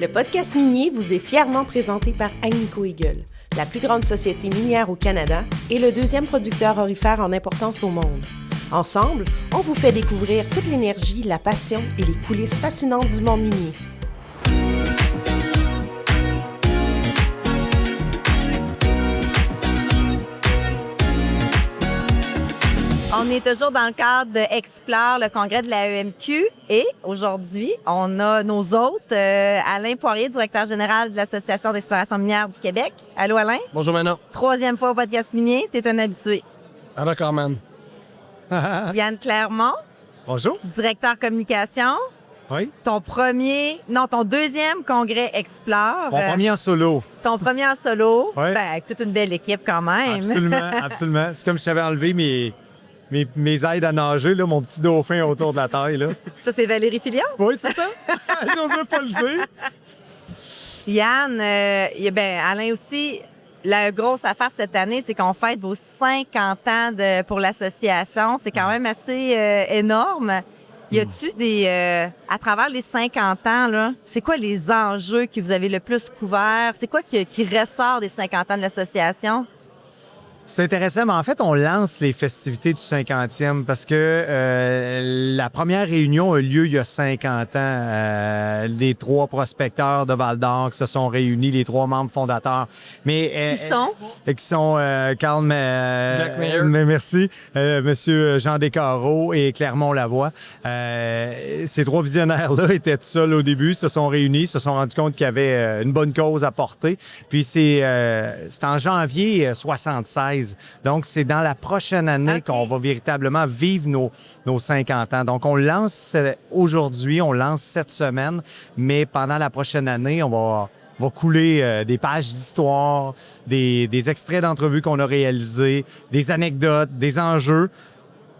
Le podcast minier vous est fièrement présenté par Agnico Eagle, la plus grande société minière au Canada et le deuxième producteur aurifère en importance au monde. Ensemble, on vous fait découvrir toute l'énergie, la passion et les coulisses fascinantes du monde minier. On est toujours dans le cadre de Explore, le congrès de la EMQ. Et aujourd'hui, on a nos hôtes, Alain Poirier, directeur général de l'Association d'exploration minière du Québec. Allô, Alain? Bonjour, Manon. Troisième fois au podcast minier, t'es un habitué. Un recordman. Yann Clermont. Bonjour. Directeur communication. Oui. Ton deuxième congrès Explore. Mon premier en solo. Ton premier en solo. Oui. Ben, avec toute une belle équipe quand même. Absolument, absolument. C'est comme si j'avais enlevé mes aides à nager, là, mon petit dauphin autour de la taille. Là. Ça, c'est Valérie Filion. Oui, c'est ça. J'osais pas le dire. Yann, Alain aussi, la grosse affaire cette année, c'est qu'on fête vos 50 ans pour l'association. C'est quand même assez énorme. Y a-tu à travers les 50 ans, là, c'est quoi les enjeux que vous avez le plus couverts? C'est quoi qui ressort des 50 ans de l'association? C'est intéressant, mais en fait, on lance les festivités du 50e parce que la première réunion a lieu il y a 50 ans. Les trois prospecteurs de Val-d'Or qui se sont réunis, les trois membres fondateurs. Mais, qui sont Carl Jack Mayer. Merci, Monsieur Jean Descarreaux et Clermont Lavoie. Ces trois visionnaires-là étaient tout seuls au début, se sont réunis, se sont rendus compte qu'il y avait une bonne cause à porter. Puis c'est en janvier 76. Donc, c'est dans la prochaine année qu'on va véritablement vivre nos 50 ans. Donc, on lance aujourd'hui, on lance cette semaine, mais pendant la prochaine année, on va couler des pages d'histoire, des extraits d'entrevues qu'on a réalisés, des anecdotes, des enjeux.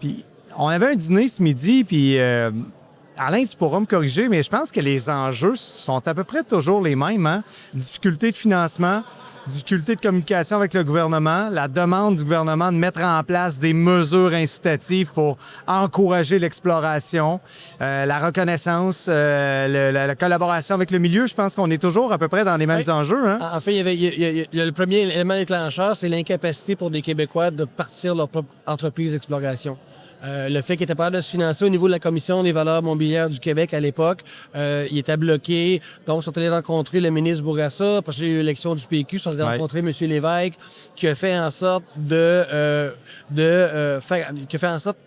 Puis, on avait un dîner ce midi, puis Alain, tu pourras me corriger, mais je pense que les enjeux sont à peu près toujours les mêmes. Hein? Difficulté de financement, difficulté de communication avec le gouvernement, la demande du gouvernement de mettre en place des mesures incitatives pour encourager l'exploration, la reconnaissance, la collaboration avec le milieu. Je pense qu'on est toujours à peu près dans les mêmes enjeux. Hein? En fait, il y a le premier élément déclencheur, c'est l'incapacité pour des Québécois de partir leur propre entreprise d'exploration. Le fait qu'il était pas capable de se financer au niveau de la Commission des valeurs mobilières du Québec à l'époque, il était bloqué. Donc, ils sont allés rencontrer le ministre Bourassa, parce qu'il y a eu l'élection du PQ, ils sont allés rencontrer M. Lévesque, qui a fait en sorte de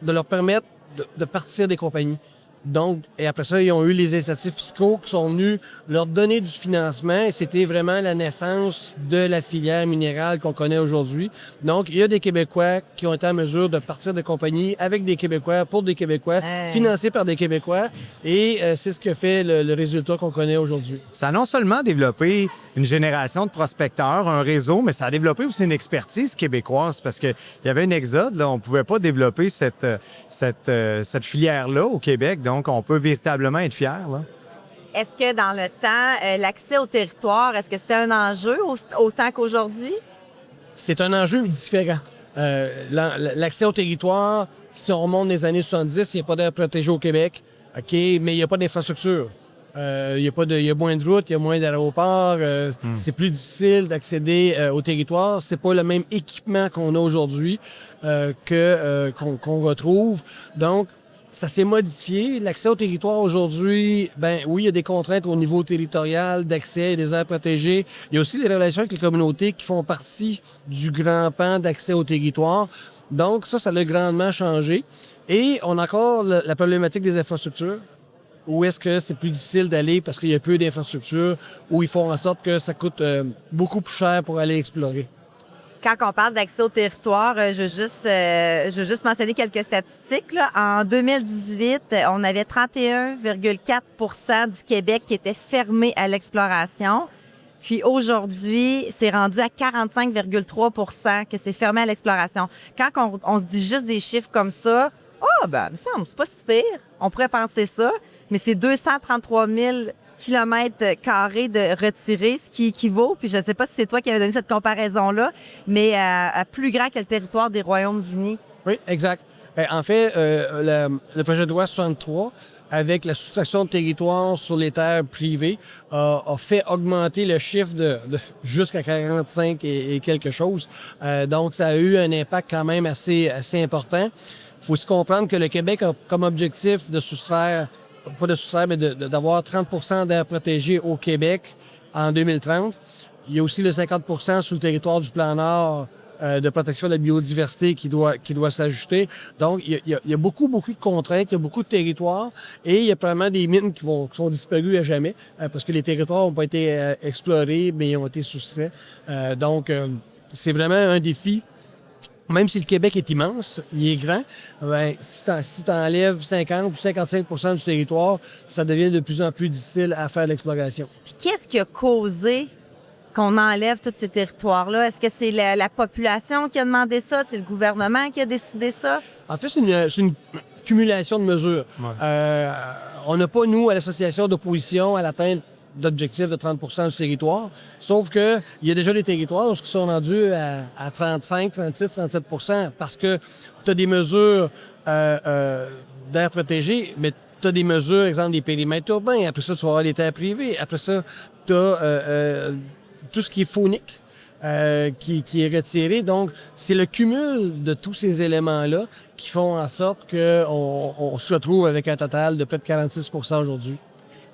leur permettre de partir des compagnies. Donc, et après ça, ils ont eu les incitatifs fiscaux qui sont venus leur donner du financement et c'était vraiment la naissance de la filière minérale qu'on connaît aujourd'hui. Donc, il y a des Québécois qui ont été en mesure de partir de compagnies avec des Québécois, pour des Québécois, financés par des Québécois et c'est ce que fait le résultat qu'on connaît aujourd'hui. Ça a non seulement développé une génération de prospecteurs, un réseau, mais ça a développé aussi une expertise québécoise parce qu'il y avait un exode, là, on ne pouvait pas développer cette filière-là au Québec. Donc, on peut véritablement être fiers. Là. Est-ce que dans le temps, l'accès au territoire, est-ce que c'était un enjeu autant qu'aujourd'hui? C'est un enjeu différent. L'accès au territoire, si on remonte les années 70, il n'y a pas d'air protégé au Québec, OK, mais il n'y a pas d'infrastructure. Il y a moins de routes, il y a moins d'aéroports. C'est plus difficile d'accéder au territoire. C'est pas le même équipement qu'on a aujourd'hui qu'on retrouve. Donc, ça s'est modifié. L'accès au territoire aujourd'hui, oui, il y a des contraintes au niveau territorial d'accès, des aires protégées. Il y a aussi les relations avec les communautés qui font partie du grand pan d'accès au territoire. Donc, ça a grandement changé. Et on a encore la problématique des infrastructures. Où est-ce que c'est plus difficile d'aller parce qu'il y a peu d'infrastructures, où ils font en sorte que ça coûte beaucoup plus cher pour aller explorer. Quand on parle d'accès au territoire, je veux juste mentionner quelques statistiques. Là. En 2018, on avait 31,4 % du Québec qui était fermé à l'exploration. Puis aujourd'hui, c'est rendu à 45,3 % que c'est fermé à l'exploration. Quand on se dit juste des chiffres comme ça, il me semble, c'est pas si pire. On pourrait penser ça, mais c'est 233 000 kilomètres carrés de retirés, ce qui équivaut, puis je ne sais pas si c'est toi qui avais donné cette comparaison-là, mais à plus grand que le territoire des Royaumes-Unis. Oui, exact. En fait, le projet de loi 63 avec la soustraction de territoire sur les terres privées, a fait augmenter le chiffre jusqu'à 45 et quelque chose. Donc, ça a eu un impact quand même assez important. Il faut aussi comprendre que le Québec a comme objectif de soustraire, pas de soustraire, mais d'avoir 30 d'aires protégées au Québec en 2030. Il y a aussi le 50 sur le territoire du Plan Nord de protection de la biodiversité qui doit s'ajouter. Donc, il y a beaucoup de contraintes, il y a beaucoup de territoires et il y a probablement des mines qui sont disparues à jamais parce que les territoires n'ont pas été explorés, mais ils ont été soustraits. Donc, c'est vraiment un défi. Même si le Québec est immense, il est grand, ben, si tu enlèves 50 ou 55 du territoire, ça devient de plus en plus difficile à faire l'exploration. Puis qu'est-ce qui a causé qu'on enlève tous ces territoires-là? Est-ce que c'est la population qui a demandé ça? C'est le gouvernement qui a décidé ça? En fait, c'est une cumulation de mesures. Ouais. On n'a pas, nous, à l'Association d'opposition, à l'atteinte d'objectifs de 30 du territoire, sauf que il y a déjà des territoires qui sont rendus à 35, 36, 37 parce que tu as des mesures d'air protégé, mais tu as des mesures, exemple, des périmètres urbains. Après ça, tu vas avoir des terres privées. Après ça, tu as tout ce qui est faunique qui est retiré. Donc, c'est le cumul de tous ces éléments-là qui font en sorte qu'on se retrouve avec un total de près de 46 aujourd'hui.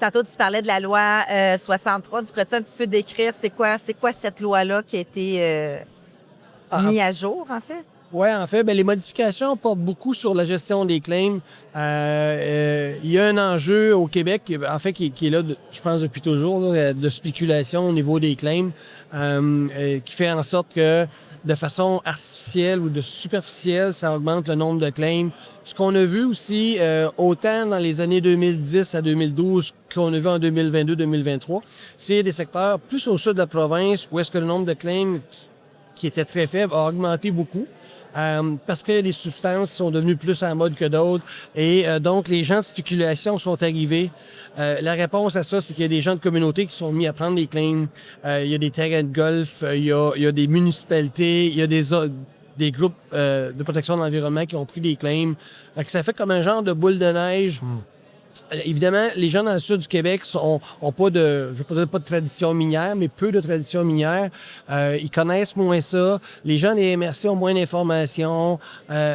Tantôt, tu parlais de la loi 63. Tu pourrais-tu un petit peu décrire c'est quoi cette loi-là qui a été mise à jour, en fait? Oui, en fait, les modifications portent beaucoup sur la gestion des claims. Il y a un enjeu au Québec, en fait, qui est là, je pense, depuis toujours, là, de spéculation au niveau des claims, qui fait en sorte que, de façon artificielle ou de superficielle, ça augmente le nombre de claims. Ce qu'on a vu aussi, autant dans les années 2010 à 2012 qu'on a vu en 2022-2023, c'est des secteurs plus au sud de la province où est-ce que le nombre de claims qui était très faible a augmenté beaucoup. Parce qu'il y a des substances qui sont devenues plus en mode que d'autres. Et donc, les gens de spéculation sont arrivés. La réponse à ça, c'est qu'il y a des gens de communauté qui sont mis à prendre des claims. Il y a des terrains de golf, il y a des municipalités, il y a des groupes de protection de l'environnement qui ont pris des claims. Donc, ça fait comme un genre de boule de neige. Évidemment, les gens dans le sud du Québec ont pas de, je veux pas dire pas de tradition minière, mais peu de tradition minière. Ils connaissent moins ça. Les gens des MRC ont moins d'informations.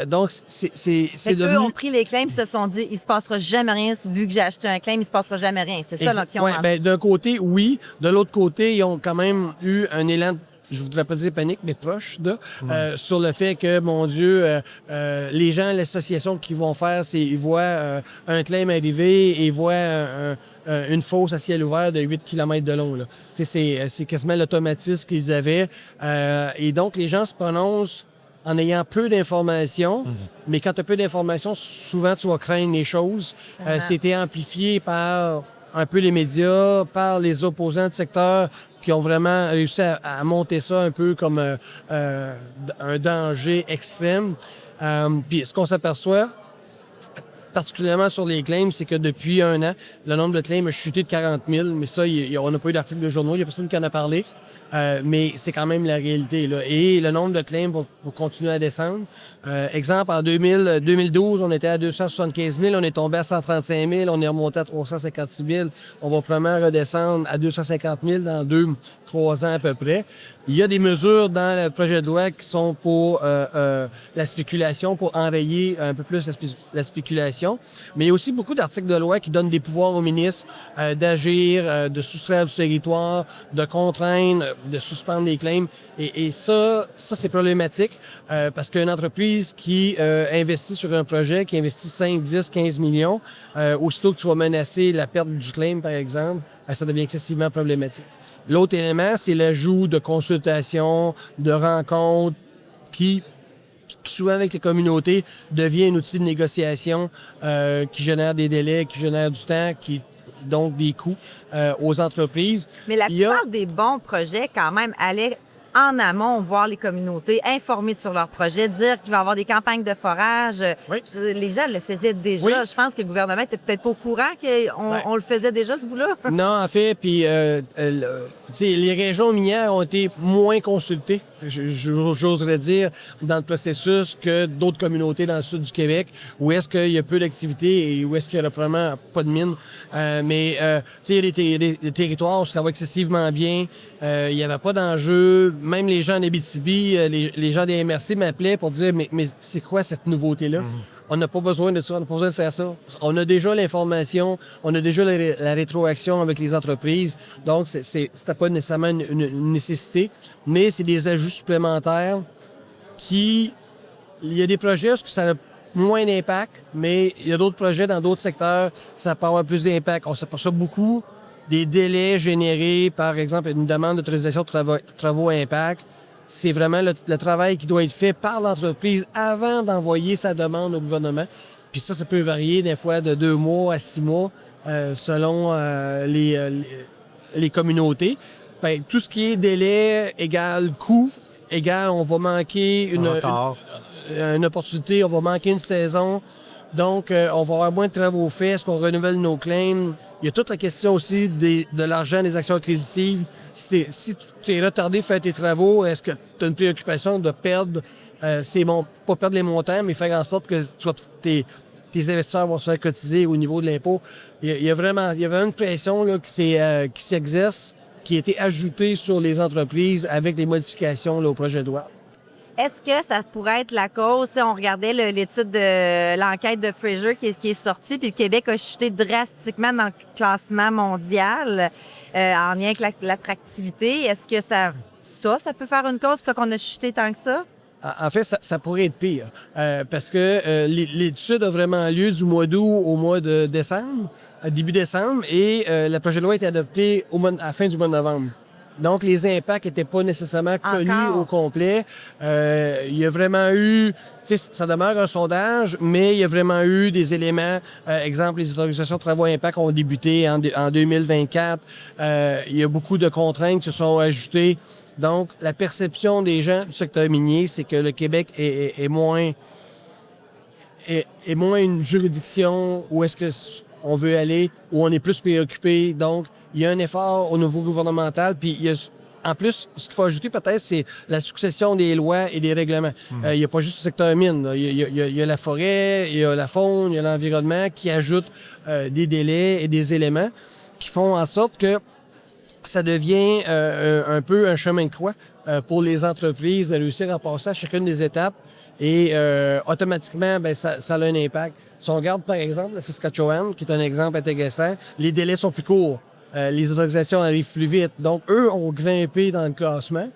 Donc, c'est devenu... Eux ont pris les claims, ils se sont dit, il se passera jamais rien. Vu que j'ai acheté un claim, il se passera jamais rien. C'est ça, là, qu'ils ont... Ouais, d'un côté, oui. De l'autre côté, ils ont quand même eu un élan je voudrais pas dire panique, mais proche de, sur le fait que, mon Dieu, les gens, l'association qu'ils vont faire, c'est ils voient un claim arriver et ils voient une fosse à ciel ouvert de 8 km de long. Là. C'est quasiment l'automatisme qu'ils avaient. Et donc, les gens se prononcent en ayant peu d'informations, mais quand tu as peu d'informations, souvent, tu vas craindre les choses. C'était amplifié par un peu les médias, par les opposants du secteur qui ont vraiment réussi à monter ça un peu comme un danger extrême. Puis ce qu'on s'aperçoit, particulièrement sur les claims, c'est que depuis un an, le nombre de claims a chuté de 40 000, mais ça, on n'a pas eu d'article de journaux, il n'y a personne qui en a parlé. Mais c'est quand même la réalité, là. Et le nombre de claims va continuer à descendre. Exemple, en 2012, on était à 275 000, on est tombé à 135 000, on est remonté à 356 000. On va probablement redescendre à 250 000 dans 2-3 ans à peu près. Il y a des mesures dans le projet de loi qui sont pour la spéculation, pour enrayer un peu plus la spéculation. Mais il y a aussi beaucoup d'articles de loi qui donnent des pouvoirs aux ministres d'agir, de soustraire du territoire, de contraindre, de suspendre les claims. Et ça c'est problématique parce qu'une entreprise qui investit sur un projet, qui investit 5, 10, 15 millions, aussitôt que tu vas menacer la perte du claim, par exemple, ça devient excessivement problématique. L'autre élément, c'est l'ajout de consultations, de rencontres qui, souvent avec les communautés, devient un outil de négociation qui génère des délais, qui génère du temps, qui donc des coûts aux entreprises. Mais la plupart des bons projets, quand même, allaient en amont, voir les communautés, informer sur leurs projets, dire qu'il va y avoir des campagnes de forage. Oui. Les gens le faisaient déjà. Oui. Je pense que le gouvernement était peut-être pas au courant qu'on le faisait déjà, ce bout-là. Non, en fait, puis les régions minières ont été moins consultées, j'oserais dire, dans le processus que d'autres communautés dans le sud du Québec, où est-ce qu'il y a peu d'activités et où est-ce qu'il y a probablement pas de mines. Mais il y a des territoires où ça va excessivement bien, il n'y avait pas d'enjeu. Même les gens d'Abitibi, les gens des MRC m'appelaient pour dire « Mais c'est quoi cette nouveauté-là? On n'a pas besoin de ça, on n'a pas besoin de faire ça. On a déjà l'information, on a déjà la rétroaction avec les entreprises, donc c'était pas nécessairement une nécessité, mais c'est des ajouts supplémentaires il y a des projets où ça a moins d'impact, mais il y a d'autres projets dans d'autres secteurs, ça peut avoir plus d'impact. On s'aperçoit beaucoup des délais générés, par exemple, une demande d'autorisation de travaux à impact. C'est vraiment le travail qui doit être fait par l'entreprise avant d'envoyer sa demande au gouvernement. Puis ça peut varier des fois de 2 mois à 6 mois selon les communautés. Bien, tout ce qui est délai égale coût, égale on va manquer une opportunité, on va manquer une saison. Donc, on va avoir moins de travaux faits. Est-ce qu'on renouvelle nos claims? Il y a toute la question aussi de l'argent des actions accréditives. Si tu es retardé à faire tes travaux, est-ce que tu as une préoccupation de perdre, pas perdre les montants, mais faire en sorte que tes investisseurs vont se faire cotiser au niveau de l'impôt? Il y a vraiment une pression là, qui s'exerce, qui a été ajoutée sur les entreprises avec les modifications là, au projet de loi. Est-ce que ça pourrait être la cause? On regardait l'étude de l'enquête de Fraser qui est sortie, puis le Québec a chuté drastiquement dans le classement mondial en lien avec l'attractivité. Est-ce que ça peut faire une cause pour qu'on a chuté tant que ça? En fait, ça pourrait être pire, parce que l'étude a vraiment lieu du mois d'août au mois de décembre, début décembre, et le projet de loi a été adopté à la fin du mois de novembre. Donc, les impacts n'étaient pas nécessairement connus au complet. Il y a vraiment eu, ça demeure un sondage, mais il y a vraiment eu des éléments. Exemple, les autorisations de travaux à impact ont débuté en 2024. Il y a beaucoup de contraintes qui se sont ajoutées. Donc, la perception des gens du secteur minier, c'est que le Québec est moins une juridiction où est-ce qu'on veut aller, où on est plus préoccupé. Donc, il y a un effort au niveau gouvernemental, puis en plus, ce qu'il faut ajouter peut-être, c'est la succession des lois et des règlements. Il n'y a pas juste le secteur mine. Il y a la forêt, il y a la faune, il y a l'environnement qui ajoutent des délais et des éléments qui font en sorte que ça devient un peu un chemin de croix pour les entreprises de réussir à passer à chacune des étapes et automatiquement, ça a un impact. Si on regarde par exemple la Saskatchewan, qui est un exemple intéressant, les délais sont plus courts. Les autorisations arrivent plus vite. Donc, eux ont grimpé dans le classement.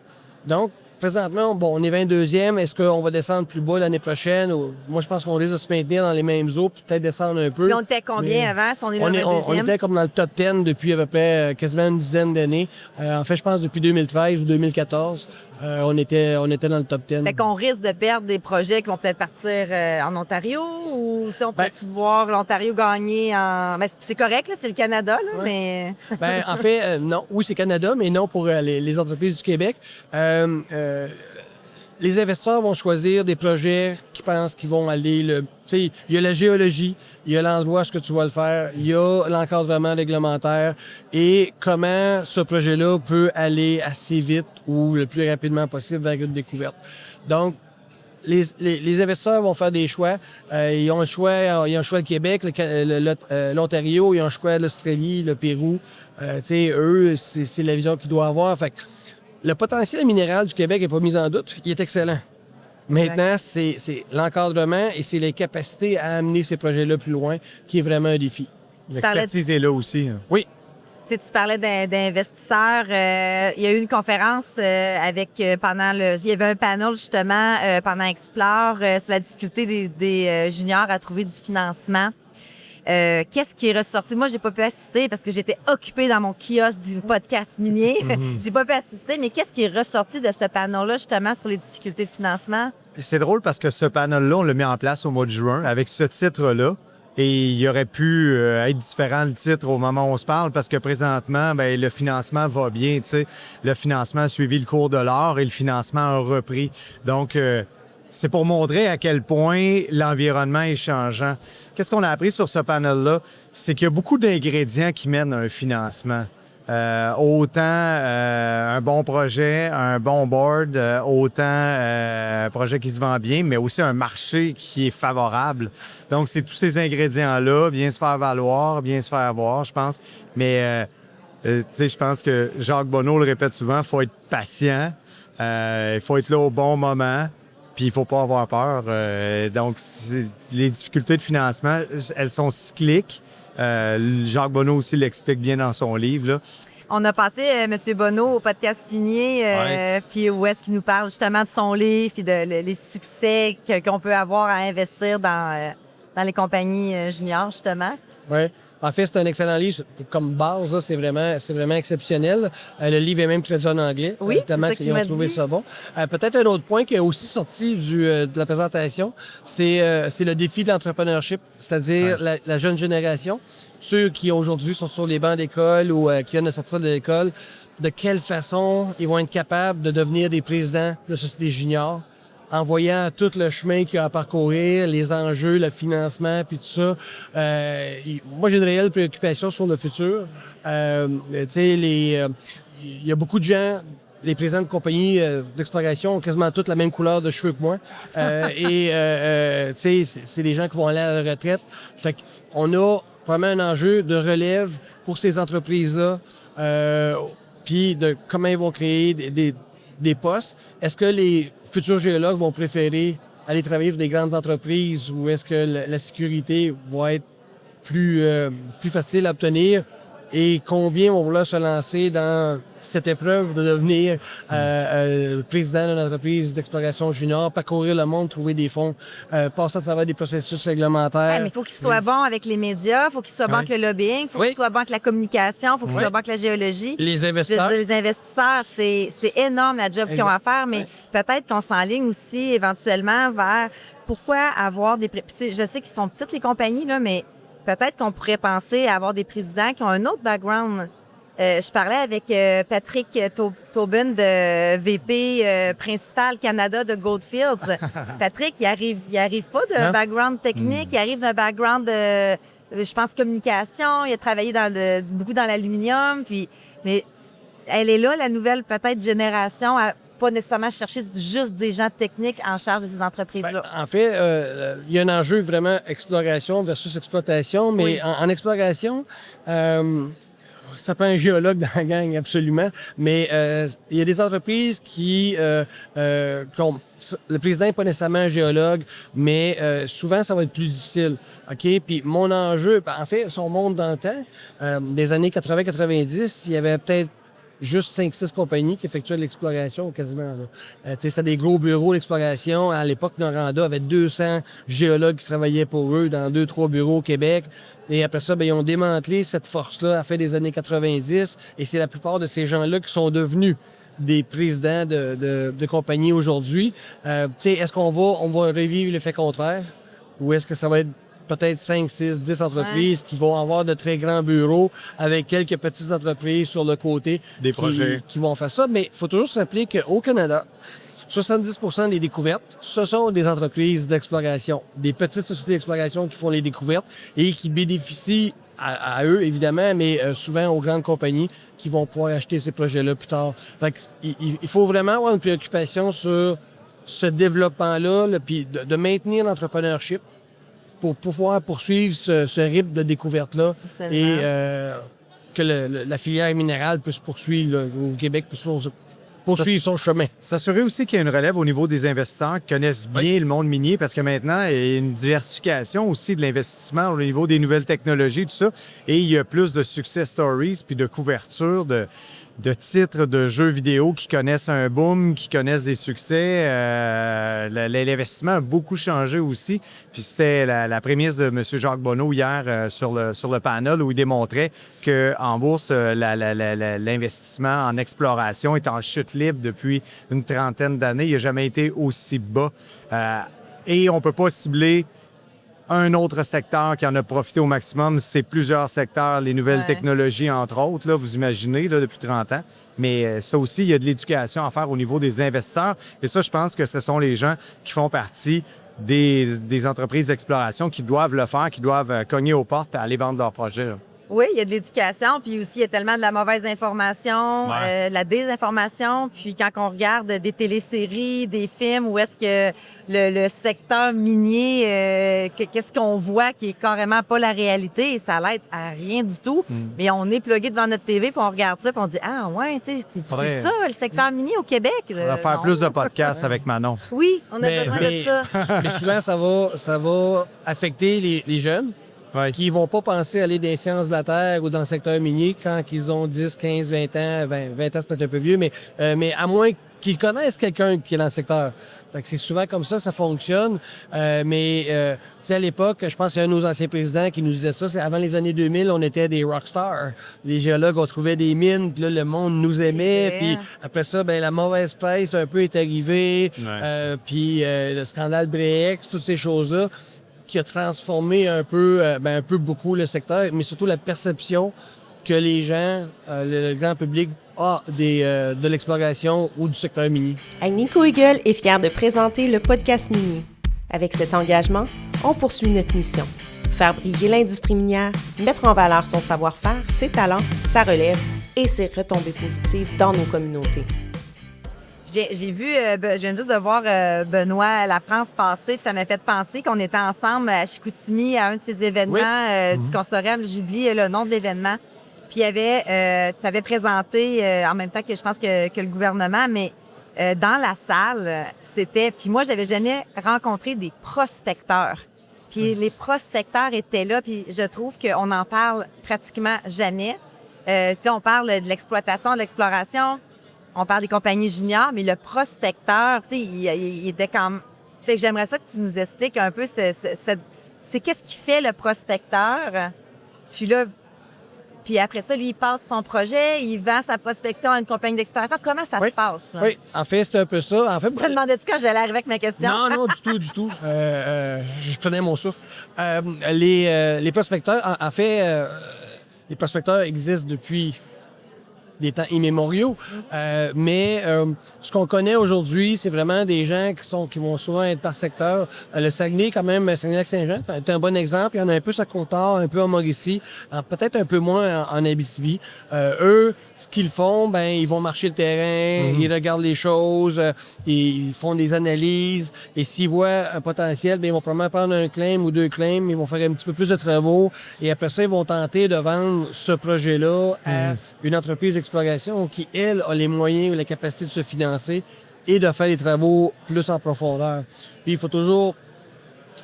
Donc, présentement, on est 22e. Est-ce qu'on va descendre plus bas l'année prochaine? Moi, je pense qu'on risque de se maintenir dans les mêmes eaux, peut-être descendre un peu. Puis on était combien avant, si on est dans le 22e? On était comme dans le top 10 depuis à peu près quasiment une dizaine d'années. En fait, je pense depuis 2013 ou 2014, on était dans le top 10. Fait qu'on risque de perdre des projets qui vont peut-être partir en Ontario, ou on peut voir l'Ontario gagner en... Ben, c'est correct, là, c'est le Canada, là, mais... En fait, non. Oui, c'est Canada, mais non pour les entreprises du Québec. Les investisseurs vont choisir des projets qui pensent qu'ils vont aller... Il y a la géologie, il y a l'endroit où est-ce que tu vas le faire, il y a l'encadrement réglementaire et comment ce projet-là peut aller assez vite ou le plus rapidement possible vers une découverte. Donc, les investisseurs vont faire des choix. Ils ont le choix le Québec, l'Ontario, ils ont le choix l'Australie, le Pérou. Eux, c'est la vision qu'ils doivent avoir. Fait que le potentiel minéral du Québec n'est pas mis en doute. Il est excellent. Maintenant, c'est l'encadrement et c'est les capacités à amener ces projets-là plus loin qui est vraiment un défi. L'expertise est là aussi. Oui. Tu parlais d'investisseurs. Il y a eu une conférence il y avait un panel justement pendant Explore sur la difficulté des juniors à trouver du financement. Qu'est-ce qui est ressorti? Moi, j'ai pas pu assister parce que j'étais occupée dans mon kiosque du podcast minier. J'ai pas pu assister, mais qu'est-ce qui est ressorti de ce panel-là, justement, sur les difficultés de financement? C'est drôle parce que ce panel-là, on l'a mis en place au mois de juin avec ce titre-là. Et il aurait pu être différent le titre au moment où on se parle parce que présentement, ben, le financement va bien. Tu sais. Le financement a suivi le cours de l'or et le financement a repris. Donc, c'est pour montrer à quel point l'environnement est changeant. Qu'est-ce qu'on a appris sur ce panel-là? C'est qu'il y a beaucoup d'ingrédients qui mènent à un financement. Autant un bon projet, un bon board, autant un projet qui se vend bien, mais aussi un marché qui est favorable. Donc, c'est tous ces ingrédients-là, bien se faire valoir, bien se faire voir, je pense. Mais, tu sais, je pense que Jacques Bonneau le répète souvent, il faut être patient, il faut être là au bon moment, puis il faut pas avoir peur. Donc, les difficultés de financement, elles sont cycliques. Jacques Bonneau aussi l'explique bien dans son livre, là. On a passé M. Bonneau au podcast Finier, puis où est-ce qu'il nous parle justement de son livre, puis les succès qu'on peut avoir à investir dans les compagnies juniors, justement. Oui. En fait, c'est un excellent livre. Comme base, là, c'est vraiment exceptionnel. Le livre est même traduit en anglais. Oui, tellement c'est ça qu'il qu'ils ont m'a trouvé dit. ça bon. Peut-être un autre point qui est aussi sorti de la présentation, c'est le défi de l'entrepreneurship, c'est-à-dire la jeune génération, ceux qui aujourd'hui sont sur les bancs d'école ou qui viennent de sortir de l'école, de quelle façon ils vont être capables de devenir des présidents de sociétés juniors, en voyant tout le chemin qu'il y a à parcourir, les enjeux, le financement, puis tout ça. Moi, j'ai une réelle préoccupation sur le futur. Tu sais, il y a beaucoup de gens, les présidents de compagnies d'exploration ont quasiment toutes la même couleur de cheveux que moi. Tu sais, c'est des gens qui vont aller à la retraite. Fait qu'on a vraiment un enjeu de relève pour ces entreprises-là, puis de comment ils vont créer des postes. Est-ce que les futurs géologues vont préférer aller travailler pour des grandes entreprises ou est-ce que la sécurité va être plus facile à obtenir? Et combien vont vouloir se lancer dans cette épreuve de devenir président d'une entreprise d'exploration junior, parcourir le monde, trouver des fonds, passer à travers des processus réglementaires. Mais il faut qu'il soit bon avec les médias, il faut qu'il soit bon avec le lobbying, il faut qu'il soit bon avec la communication, il faut qu'il soit bon avec la géologie. Les investisseurs. Je veux dire, les investisseurs, c'est énorme la job qu'ils ont à faire, mais peut-être qu'on s'enligne aussi éventuellement vers pourquoi avoir des... Je sais qu'ils sont petites les compagnies, là, mais peut-être qu'on pourrait penser à avoir des présidents qui ont un autre background. Je parlais avec Patrick Tobin de VP principal Canada de Goldfields. Patrick, il arrive pas d'un background technique, il arrive d'un background de, je pense, communication. Il a travaillé beaucoup dans l'aluminium. Mais elle est là, la nouvelle peut-être génération, à pas nécessairement chercher juste des gens techniques en charge de ces entreprises-là. En fait, il y a un enjeu vraiment exploration versus exploitation, mais en exploration, ça prend un géologue dans la gang, absolument, mais il y a des entreprises qui ont... Le président n'est pas nécessairement un géologue, mais souvent, ça va être plus difficile. OK? Puis mon enjeu, en fait, si on monte dans le temps, des années 80-90, il y avait peut-être juste 5-6 compagnies qui effectuaient de l'exploration quasiment. Tu sais, c'est des gros bureaux d'exploration. À l'époque, Noranda avait 200 géologues qui travaillaient pour eux dans 2-3 bureaux au Québec. Et après ça, bien, ils ont démantelé cette force-là à la fin des années 90. Et c'est la plupart de ces gens-là qui sont devenus des présidents de compagnies aujourd'hui. Tu sais, est-ce qu'on va revivre l'effet contraire? Ou est-ce que ça va être peut-être 5, 6, 10 entreprises qui vont avoir de très grands bureaux avec quelques petites entreprises sur le côté qui vont faire ça. Mais il faut toujours se rappeler qu'au Canada, 70% des découvertes, ce sont des entreprises d'exploration, des petites sociétés d'exploration qui font les découvertes et qui bénéficient à eux, évidemment, mais souvent aux grandes compagnies qui vont pouvoir acheter ces projets-là plus tard. Fait que, il faut vraiment avoir une préoccupation sur ce développement-là, puis de maintenir l'entrepreneurship pour pouvoir poursuivre ce rythme de découverte-là et que la filière minérale puisse poursuivre au Québec, puisse poursuivre son chemin. S'assurer aussi qu'il y a une relève au niveau des investisseurs qui connaissent bien le monde minier parce que maintenant, il y a une diversification aussi de l'investissement au niveau des nouvelles technologies, tout ça. Et il y a plus de success stories puis de couverture de titres de jeux vidéo qui connaissent un boom, qui connaissent des succès. L'investissement a beaucoup changé aussi. Puis c'était la prémisse de M. Jacques Bonneau hier sur le panel où il démontrait qu'en bourse, l'investissement en exploration est en chute libre depuis une trentaine d'années. Il n'a jamais été aussi bas. Et on ne peut pas cibler un autre secteur qui en a profité au maximum, c'est plusieurs secteurs, les nouvelles technologies, entre autres, là, vous imaginez, là, depuis 30 ans. Mais ça aussi, il y a de l'éducation à faire au niveau des investisseurs. Et ça, je pense que ce sont les gens qui font partie des entreprises d'exploration qui doivent le faire, qui doivent cogner aux portes et aller vendre leurs projets, là. Oui, il y a de l'éducation, puis aussi il y a tellement de la mauvaise information, de la désinformation. Puis quand on regarde des téléséries, des films, où est-ce que le secteur minier, qu'est-ce qu'on voit qui est carrément pas la réalité, et ça l'aide à rien du tout. Mais on est plugué devant notre TV, puis on regarde ça, puis on dit « Ah ouais, c'est ça, le secteur minier au Québec. » On va faire plus de podcasts avec Manon. Oui, on a besoin de ça. Mais souvent, ça va affecter les jeunes. Qui ne vont pas penser aller dans les sciences de la Terre ou dans le secteur minier quand ils ont 10, 15, 20 ans. 20 ans, c'est peut-être un peu vieux, mais à moins qu'ils connaissent quelqu'un qui est dans le secteur. Fait que c'est souvent comme ça fonctionne. Tu sais, à l'époque, je pense qu'il y a un de nos anciens présidents qui nous disait ça. C'est avant les années 2000, on était des rockstars. Les géologues, on trouvait des mines, puis là, le monde nous aimait. Puis après ça, la mauvaise presse un peu est arrivée. Puis le scandale Brex, toutes ces choses-là, qui a transformé un peu beaucoup le secteur, mais surtout la perception que les gens, le grand public, a de l'exploration ou du secteur minier. Agnico Eagle est fier de présenter le podcast minier. Avec cet engagement, on poursuit notre mission. Faire briller l'industrie minière, mettre en valeur son savoir-faire, ses talents, sa relève et ses retombées positives dans nos communautés. J'ai vu, je viens juste de voir Benoît La France passer, puis ça m'a fait penser qu'on était ensemble à Chicoutimi à un de ces événements du consortium. J'oublie le nom de l'événement. Puis tu avais présenté en même temps que je pense que le gouvernement, mais dans la salle, c'était... Puis moi, j'avais jamais rencontré des prospecteurs. Puis les prospecteurs étaient là, puis je trouve qu'on en parle pratiquement jamais. Tu sais, on parle de l'exploitation, de l'exploration. On parle des compagnies juniors, mais le prospecteur, tu sais, il était comme... Fait que j'aimerais ça que tu nous expliques un peu c'est qu'est-ce qui fait le prospecteur. Puis après ça, lui, il passe son projet, il vend sa prospection à une compagnie d'exploration. Comment ça se passe, là? Oui, en fait, c'est un peu ça. En fait, tu te demandais-tu quand j'allais arriver avec ma question? Non, du tout. Je prenais mon souffle. Les prospecteurs, en fait, les prospecteurs existent depuis des temps immémoriaux. Ce qu'on connaît aujourd'hui, c'est vraiment des gens qui vont souvent être par secteur. Le Saguenay, quand même, Saguenay-Lac-Saint-Jean, c'est un bon exemple. Il y en a un peu sur Côte-Nord, un peu en Mauricie, peut-être un peu moins en Abitibi. Eux, ce qu'ils font, ils vont marcher le terrain, ils regardent les choses, ils font des analyses, et s'ils voient un potentiel, ils vont probablement prendre un claim ou deux claims, ils vont faire un petit peu plus de travaux, et après ça, ils vont tenter de vendre ce projet-là à une entreprise d'exploitation qui, elle, a les moyens ou la capacité de se financer et de faire des travaux plus en profondeur. Puis il faut toujours...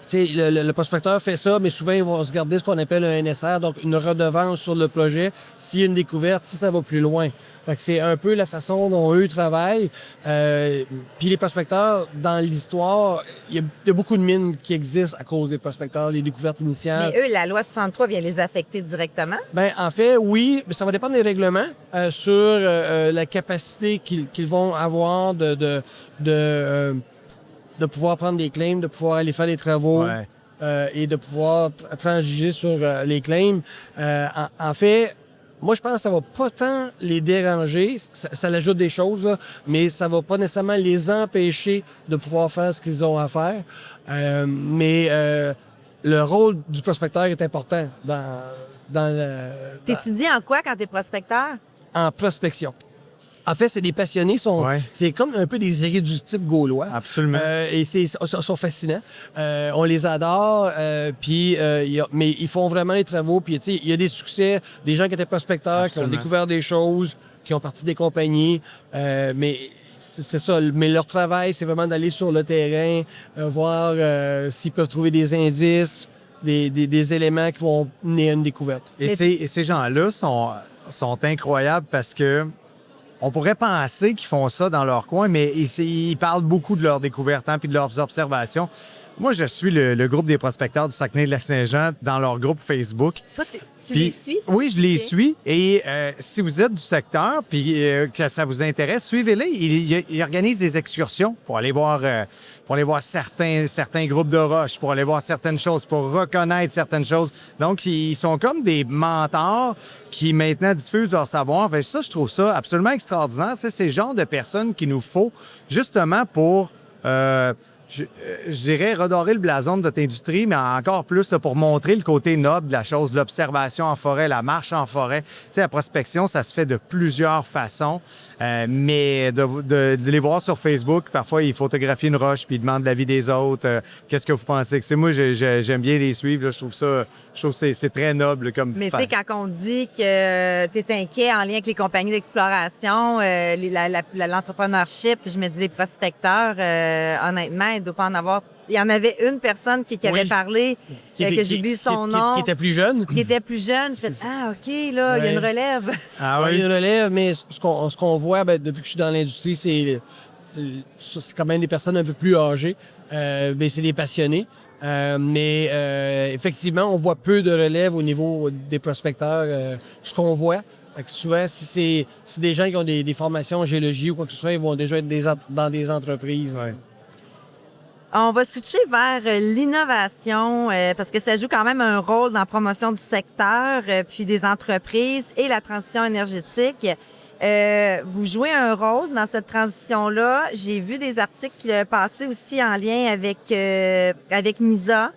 Tu sais, le prospecteur fait ça, mais souvent, ils vont se garder ce qu'on appelle un NSR, donc une redevance sur le projet, s'il y a une découverte, si ça va plus loin. Fait que c'est un peu la façon dont eux travaillent. Puis les prospecteurs, dans l'histoire, il y a beaucoup de mines qui existent à cause des prospecteurs, les découvertes initiales. Mais eux, la loi 63 vient les affecter directement? En fait, oui, mais ça va dépendre des règlements sur la capacité qu'ils vont avoir de pouvoir prendre des claims, de pouvoir aller faire des travaux et de pouvoir transiger sur les claims. En fait, moi, je pense que ça va pas tant les déranger. Ça l'ajoute des choses, là, mais ça va pas nécessairement les empêcher de pouvoir faire ce qu'ils ont à faire. Le rôle du prospecteur est important T'étudies en quoi quand t'es prospecteur? En prospection. En fait, c'est des passionnés. C'est comme un peu des irréductibles gaulois. Absolument. Et ils sont fascinants. On les adore. Mais ils font vraiment les travaux. Puis, il y a des succès, des gens qui étaient prospecteurs, Absolument. qui ont découvert des choses, qui ont parti des compagnies. Mais c'est ça. Mais leur travail, c'est vraiment d'aller sur le terrain, voir s'ils peuvent trouver des indices, des éléments qui vont mener à une découverte. Et ces gens-là sont incroyables parce que on pourrait penser qu'ils font ça dans leur coin, mais ils parlent beaucoup de leurs découvertes puis de leurs observations. Moi, je suis le groupe des prospecteurs du Saguenay-Lac-Saint-Jean dans leur groupe Facebook. Toi, tu Puis, les suis? Oui, je les Ok. suis. Et si vous êtes du secteur puis que ça vous intéresse, suivez-les. Ils organisent des excursions pour aller voir, certains groupes de roches, pour aller voir certaines choses, pour reconnaître certaines choses. Donc, ils sont comme des mentors qui maintenant diffusent leur savoir. Fait que ça, je trouve ça absolument extraordinaire. C'est le genre de personnes qu'il nous faut justement pour... je dirais redorer le blason de notre industrie, mais encore plus là, pour montrer le côté noble de la chose, l'observation en forêt, la marche en forêt. Tu sais, la prospection, ça se fait de plusieurs façons, mais de les voir sur Facebook, parfois, ils photographient une roche puis ils demandent l'avis des autres. Qu'est-ce que vous pensez que c'est? Moi, j'aime bien les suivre. Là, je trouve que c'est très noble comme Mais tu sais, quand on dit que tu es inquiet en lien avec les compagnies d'exploration, l'entrepreneurship, je me dis les prospecteurs, honnêtement, il doit pas en avoir. Il y en avait une personne qui avait Oui. parlé, que j'oublie son nom, Qui était plus jeune. qui était plus jeune. Je fais, OK, là, il y a Ouais. une relève. Ah Il y oui? a une relève, mais ce qu'on voit depuis que je suis dans l'industrie, c'est quand même des personnes un peu plus âgées, mais c'est des passionnés. Effectivement, on voit peu de relève au niveau des prospecteurs. Ce qu'on voit, fait que souvent, si c'est des gens qui ont des formations en géologie ou quoi que ce soit, ils vont déjà être dans des entreprises. Ouais. On va switcher vers l'innovation parce que ça joue quand même un rôle dans la promotion du secteur, puis des entreprises et la transition énergétique. Vous jouez un rôle dans cette transition-là. J'ai vu des articles passer aussi en lien avec MISA.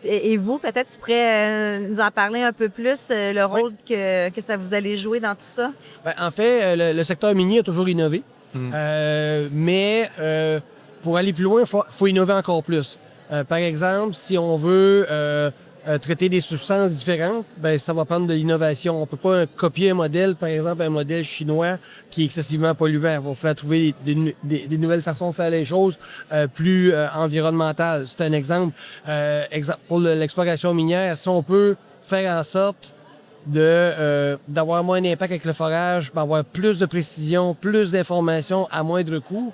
Et vous, peut-être, tu pourrais nous en parler un peu plus, le rôle que ça vous allez jouer dans tout ça? Ben, en fait, le secteur minier a toujours innové, mais pour aller plus loin, il faut innover encore plus. Par exemple, si on veut traiter des substances différentes, ben ça va prendre de l'innovation. On peut pas copier un modèle, par exemple un modèle chinois qui est excessivement polluant. Il va falloir trouver des nouvelles façons de faire les choses plus environnementales. C'est un exemple. Pour l'exploration minière, si on peut faire en sorte d'avoir moins d'impact avec le forage, d'avoir plus de précision, plus d'informations à moindre coût,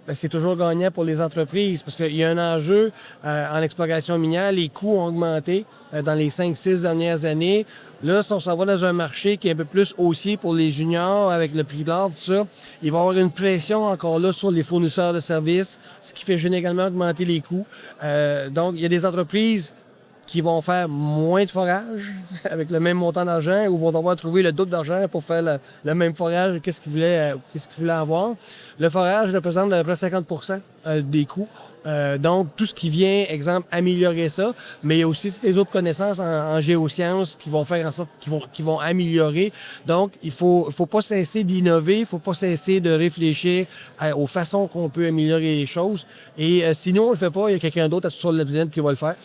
ben, c'est toujours gagnant pour les entreprises parce qu'il y a un enjeu en exploration minière. Les coûts ont augmenté dans les 5-6 dernières années. Là, si on s'en va dans un marché qui est un peu plus haussier pour les juniors avec le prix de l'or, tout ça, il va y avoir une pression encore là sur les fournisseurs de services, ce qui fait généralement augmenter les coûts. Donc, il y a des entreprises qui vont faire moins de forage avec le même montant d'argent ou vont devoir trouver le double d'argent pour faire le même forage qu'est-ce qu'ils voulaient avoir. Le forage représente à peu près 50 des coûts. Donc, tout ce qui vient, exemple, améliorer ça, mais il y a aussi toutes les autres connaissances en géosciences qui vont faire en sorte qui vont améliorer. Donc, il faut pas cesser d'innover, il faut pas cesser de réfléchir aux façons qu'on peut améliorer les choses. Et sinon, on le fait pas, il y a quelqu'un d'autre sur la planète qui va le faire,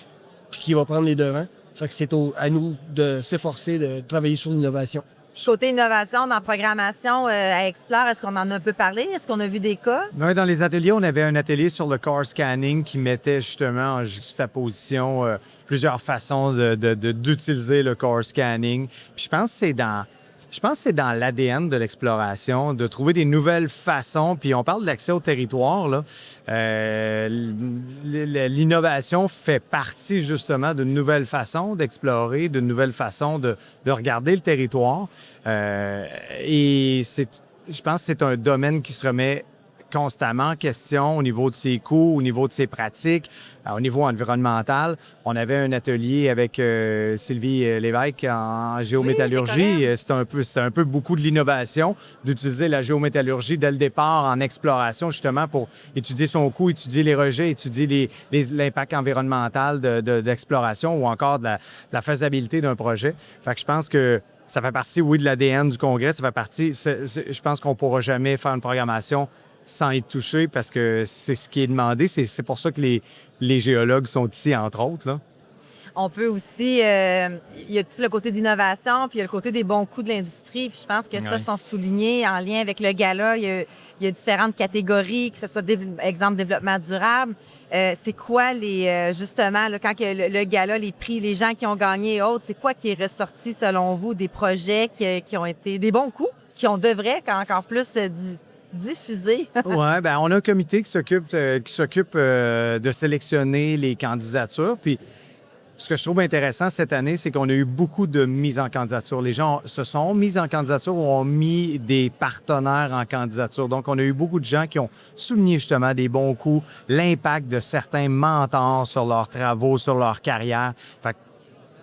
puis qui va prendre les devants. Fait que c'est à nous de s'efforcer de travailler sur l'innovation. Côté innovation, dans la programmation à Explore, est-ce qu'on en a un peu parlé? Est-ce qu'on a vu des cas? Oui, dans les ateliers, on avait un atelier sur le core scanning qui mettait justement en juxtaposition plusieurs façons d'utiliser le core scanning. Puis je pense que c'est dans l'ADN de l'exploration, de trouver des nouvelles façons. Puis on parle de l'accès au territoire, là. L'innovation fait partie justement d'une nouvelle façon d'explorer, d'une nouvelle façon de regarder le territoire. Et je pense que c'est un domaine qui se remet constamment en question au niveau de ses coûts, au niveau de ses pratiques, au niveau environnemental. On avait un atelier avec Sylvie Lévesque en géométallurgie. Oui, c'est un peu beaucoup de l'innovation, d'utiliser la géométallurgie dès le départ en exploration, justement, pour étudier son coût, étudier les rejets, étudier l'impact environnemental d'exploration ou encore de la faisabilité d'un projet. Fait que je pense que ça fait partie, oui, de l'ADN du Congrès. Ça fait partie, je pense qu'on ne pourra jamais faire une programmation sans y toucher parce que c'est ce qui est demandé. C'est pour ça que les géologues sont ici, entre autres, là. On peut aussi, il y a tout le côté d'innovation, puis il y a le côté des bons coups de l'industrie. Puis je pense que ça sont soulignés en lien avec le gala. Il y a différentes catégories, que ce soit exemple développement durable. C'est quoi justement, là, quand le gala, les prix, les gens qui ont gagné et autres, c'est quoi qui est ressorti selon vous des projets qui ont été des bons coups, qui on devrait encore plus diffuser. Oui, ben on a un comité qui s'occupe de sélectionner les candidatures. Puis ce que je trouve intéressant cette année, c'est qu'on a eu beaucoup de mises en candidature. Les gens se sont mis en candidature ou ont mis des partenaires en candidature. Donc, on a eu beaucoup de gens qui ont souligné justement des bons coups, l'impact de certains mentors sur leurs travaux, sur leur carrière. Fait que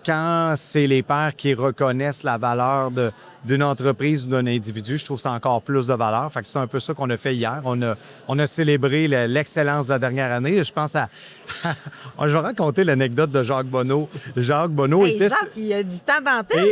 quand c'est les pairs qui reconnaissent la valeur d'une entreprise ou d'un individu, je trouve ça encore plus de valeur. Fait que c'est un peu ça qu'on a fait hier. On a célébré l'excellence de la dernière année. Je pense à... Je vais raconter l'anecdote de Jacques Bonneau. Jacques Bonneau Jacques, il a du temps d'antenne.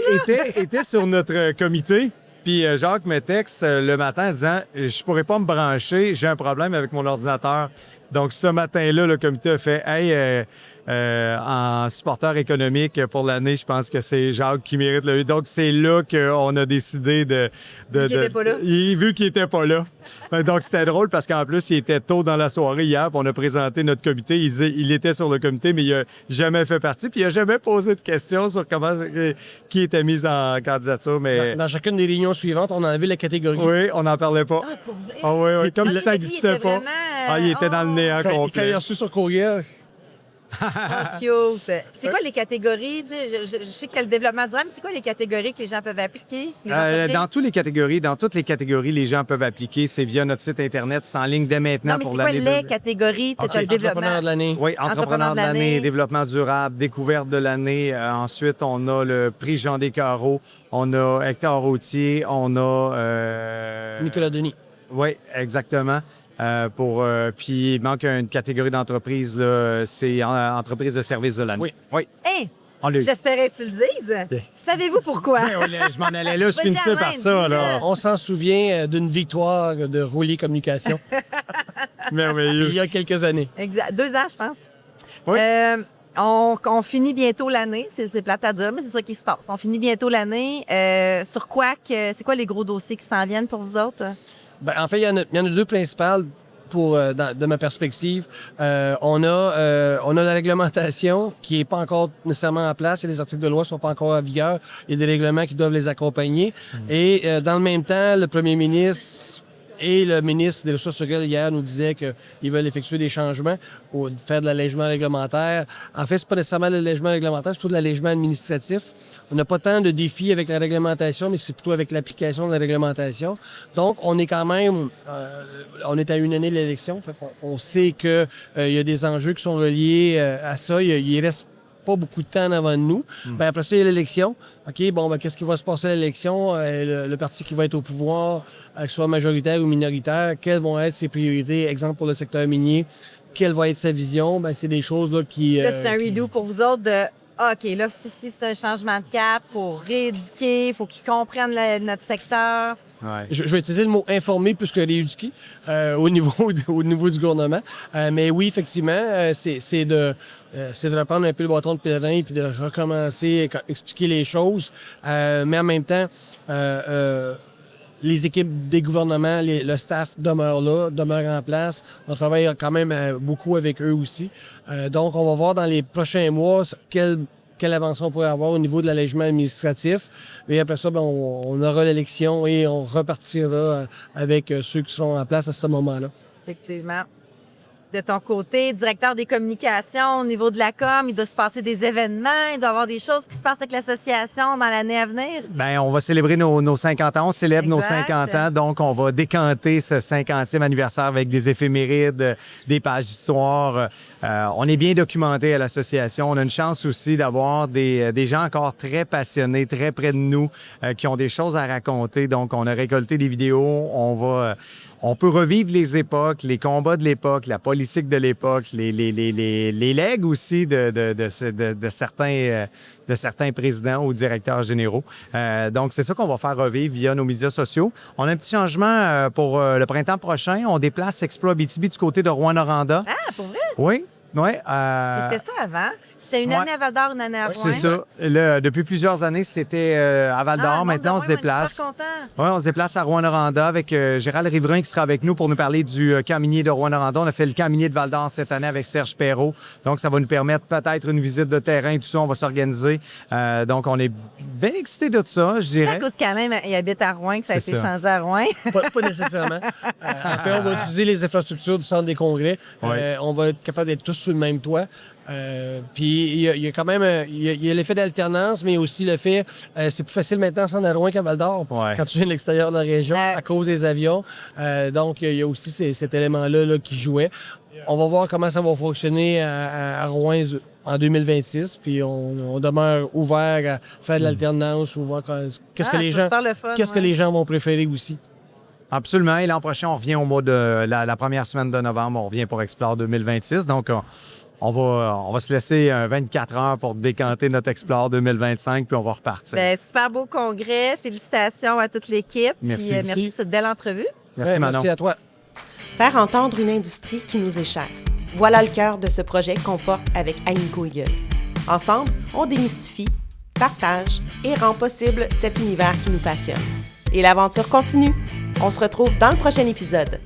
était sur notre comité. Puis Jacques me texte le matin en disant « Je pourrais pas me brancher, j'ai un problème avec mon ordinateur. » Donc, ce matin-là, le comité a fait « Hey, en supporteur économique pour l'année, je pense que c'est Jacques qui mérite le... » Donc, c'est là qu'on a décidé de... Vu qu'il n'était pas là. Vu qu'il n'était pas là. Donc, c'était drôle parce qu'en plus, il était tôt dans la soirée hier, puis on a présenté notre comité. Il était sur le comité, mais il n'a jamais fait partie, puis il n'a jamais posé de questions sur qui était mis en candidature. Mais... Dans chacune des réunions suivantes, on a enlevé la catégorie. Oui, on n'en parlait pas. Ah, pour vrai? Ah oui, oui, comme si ça Lui, n'existait pas. Il était dans le néant Quand il complet. a reçu sur courriel, Cute. C'est quoi les catégories? Je sais qu'il y a le développement durable, mais c'est quoi les catégories que les gens peuvent appliquer? Les entreprises? Dans toutes les catégories, les gens peuvent appliquer. C'est via notre site Internet. C'est en ligne dès maintenant Non, mais pour c'est quoi l'année. les catégories? Tu OK, as le développement. entrepreneur de l'année. Oui, entrepreneur de l'année, développement durable, découverte de l'année. Ensuite, on a le prix Jean Descarreaux, on a Hector Routier, on a... Nicolas Denis. Oui, exactement. Puis il manque une catégorie d'entreprise, là, c'est entreprise de service de l'année. Oui. Hein? On l'a eu. J'espérais que tu le dises. Yeah. Savez-vous pourquoi? Je m'en allais là, je Vas-y, finissais Alain, par ça. Là. On s'en souvient d'une victoire de Roulier Communication Merveilleux. il y a quelques années. Exact. 2 ans, je pense. Oui. On finit bientôt l'année. C'est plate à dire, mais c'est ça qui se passe. On finit bientôt l'année. Sur quoi? C'est quoi les gros dossiers qui s'en viennent pour vous autres? Ben, en fait, il y en a deux principales de ma perspective. On a la réglementation qui n'est pas encore nécessairement en place. Les articles de loi ne sont pas encore en vigueur. Il y a des règlements qui doivent les accompagner. Et dans le même temps, le premier ministre et le ministre des Ressources naturelles hier nous disaient qu'ils veulent effectuer des changements pour faire de l'allègement réglementaire. En fait, c'est pas nécessairement de l'allègement réglementaire, c'est plutôt de l'allègement administratif. On n'a pas tant de défis avec la réglementation, mais c'est plutôt avec l'application de la réglementation. Donc, on est quand même... on est à une année de l'élection. Fait on sait qu'il y a des enjeux qui sont reliés à ça. Il reste pas beaucoup de temps avant nous. Ben, après ça, il y a l'élection. OK, bon, ben, qu'est-ce qui va se passer à l'élection? Le parti qui va être au pouvoir, que ce soit majoritaire ou minoritaire, quelles vont être ses priorités? Exemple pour le secteur minier, quelle va être sa vision? Ben, c'est des choses là, qui... Là, c'est un redo pour vous autres de OK, là, si c'est un changement de cap, il faut rééduquer, il faut qu'ils comprennent notre secteur. Ouais. Je vais utiliser le mot informer plus que rééduquer au niveau du gouvernement. Mais oui, effectivement, c'est de reprendre un peu le bâton de pèlerin et puis de recommencer à expliquer les choses. Mais en même temps, les équipes des gouvernements, le staff demeure là, demeure en place. On travaille quand même beaucoup avec eux aussi. Donc, on va voir dans les prochains mois quelle avancée on pourrait avoir au niveau de l'allègement administratif. Et après ça, ben, on aura l'élection et on repartira avec ceux qui seront en place à ce moment-là. Effectivement. De ton côté, directeur des communications, au niveau de la com, il doit se passer des événements, il doit y avoir des choses qui se passent avec l'association dans l'année à venir. Bien, on va célébrer nos 50 ans. On célèbre nos Exact. 50 ans. Donc, on va décanter ce 50e anniversaire avec des éphémérides, des pages d'histoire. On est bien documenté à l'association. On a une chance aussi d'avoir des gens encore très passionnés, très près de nous, qui ont des choses à raconter. Donc, on a récolté des vidéos. On peut revivre les époques, les combats de l'époque, la politique de l'époque, les legs aussi de certains présidents ou directeurs généraux. Donc, c'est ça qu'on va faire revivre via nos médias sociaux. On a un petit changement pour le printemps prochain. On déplace Exploit Abitibi du côté de Rouyn-Noranda. Ah, pour vrai? Oui, oui. Mais c'était ça avant. c'était une Ouais. année à Val-d'Or, une année à Rouen. C'est ça. Là, depuis plusieurs années, c'était à Val-d'Or. Maintenant, on se déplace. Ouais, on se déplace à Rouyn-Noranda avec Gérald Riverain qui sera avec nous pour nous parler du camp minier de Rouyn-Noranda. On a fait le camp minier de Val-d'Or cette année avec Serge Perrault. Donc, ça va nous permettre peut-être une visite de terrain, tout ça. On va s'organiser. Donc, on est bien excités de tout ça, je C'est à dirais. cause qu'Alain, il habite à Rouen, que ça a C'est été ça. changé à Rouen. Pas nécessairement. En fait, on va utiliser les infrastructures du centre des congrès. Ouais. On va être capable d'être tous sous le même toit. Puis il y a quand même il y a l'effet d'alternance, mais aussi le fait c'est plus facile maintenant à Rouen qu'à Val-d'Or Ouais. quand tu viens de l'extérieur de la région Ouais. à cause des avions. Donc il y a aussi cet élément-là là, qui jouait. On va voir comment ça va fonctionner à Rouen en 2026, puis on demeure ouvert à faire de l'alternance ou voir qu'est-ce que les c'est gens super le fun, qu'est-ce que ouais. les gens vont préférer aussi. Absolument. Et l'an prochain, on revient au mois de la première semaine de novembre. On revient pour Explore 2026. Donc, on va se laisser 24 heures pour décanter notre Explore 2025, puis on va repartir. Ben, super beau congrès. Félicitations à toute l'équipe. Merci. Puis, merci pour cette belle entrevue. Merci, Ouais, Manon. merci à toi. Faire entendre une industrie qui nous est chère. Voilà le cœur de ce projet qu'on porte avec Agnico Eagle. Ensemble, on démystifie, partage et rend possible cet univers qui nous passionne. Et l'aventure continue. On se retrouve dans le prochain épisode.